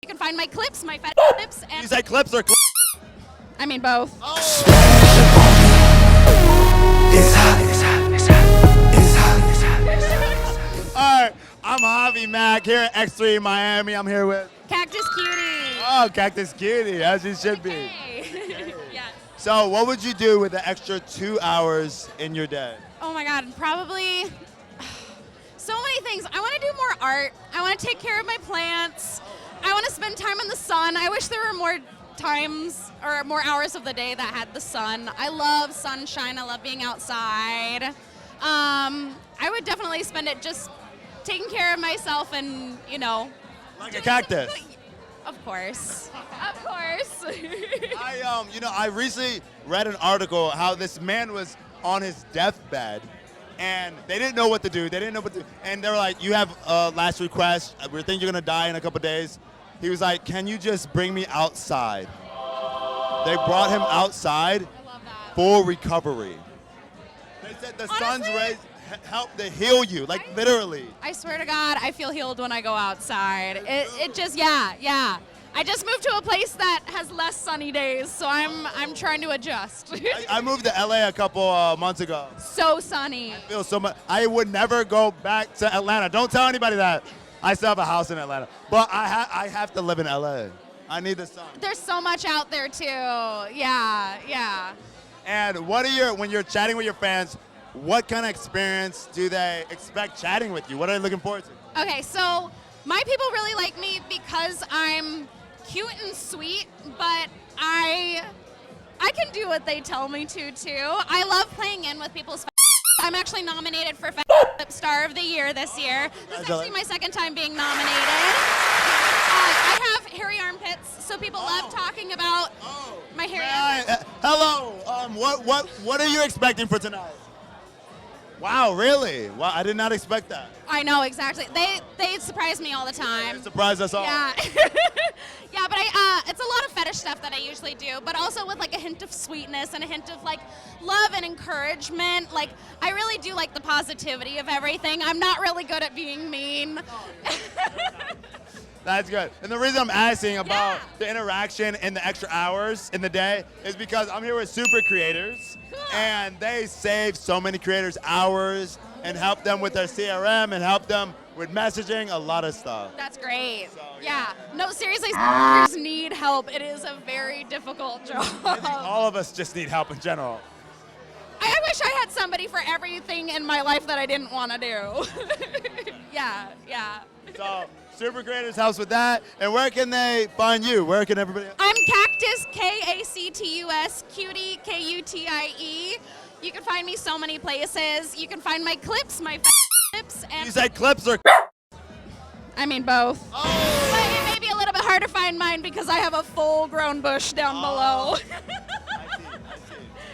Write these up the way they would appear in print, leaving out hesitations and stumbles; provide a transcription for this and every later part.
You can find my clips, my fat clips, and You say clips or clips? I mean both. Oh. It's hot, it's hot, it's hot, it's hot, it's hot, it's hot. All right, I'm Javi Mac here at X3 Miami. I'm here with Cactus Kutie. Oh, Cactus Kutie, as you should be. Hey. Yes. So, what would you do with the extra 2 hours in your day? Oh my God, probably so many things. I want to do more art. I want to take care of my plants. I want to spend time in the sun. I wish there were more times or more hours of the day that had the sun. I love sunshine. I love being outside. I would definitely spend it just taking care of myself and, you know. Like a cactus. Of course. Of course. I recently read an article how this man was on his deathbed and they didn't know what to do. They didn't know what to do. And they were like, you have a last request. We think you're going to die in a couple days. He was like, can you just bring me outside? They brought him outside I love that. for recovery. They said the sun's Honestly, rays help to heal you, like literally. I swear to God, I feel healed when I go outside. It just, yeah. I just moved to a place that has less sunny days, so I'm trying to adjust. I moved to LA a couple months ago. So sunny. I feel so much. I would never go back to Atlanta. Don't tell anybody that. I still have a house in Atlanta, but I have to live in LA. I need the sun. There's so much out there too. Yeah. And when you're chatting with your fans, what kind of experience do they expect chatting with you? What are they looking forward to? Okay, so my people really like me because I'm cute and sweet, but I can do what they tell me to too. I love playing in with people's. I'm actually nominated for Star of the Year this year. This is actually my second time being nominated. I have hairy armpits, so people love talking about my hairy armpits. Hello. What are you expecting for tonight? Wow, really? Wow, I did not expect that. I know, exactly. They surprise me all the time. Surprise us all. Yeah. Yeah, but it's a lot of fetish stuff that I usually do, but also with like a hint of sweetness and a hint of like love and encouragement. Like I really do like the positivity of everything. I'm not really good at being mean. That's good. And the reason I'm asking about the interaction and the extra hours in the day is because I'm here with super creators, and they save so many creators hours and help them with their CRM and help them with messaging, a lot of stuff. That's great. So, yeah. No, seriously, creators need help. It is a very difficult job. I think all of us just need help in general. I wish I had somebody for everything in my life that I didn't want to do. Yeah. So, Super Creators helps with that. And where can they find you? Where can everybody? I'm Cactus, Kactus, Kutie, Kutie. You can find me so many places. You can find my clips, my clips, and You say clips or? I mean both. Oh. But it may be a little bit hard to find mine because I have a full-grown bush down below. I see.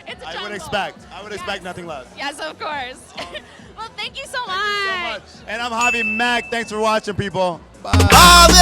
It's a I would jungle. expect nothing less. Yes, of course. Well, thank you so much. Thank you so much. And I'm Javi Mac. Thanks for watching, people. Bye. Javi!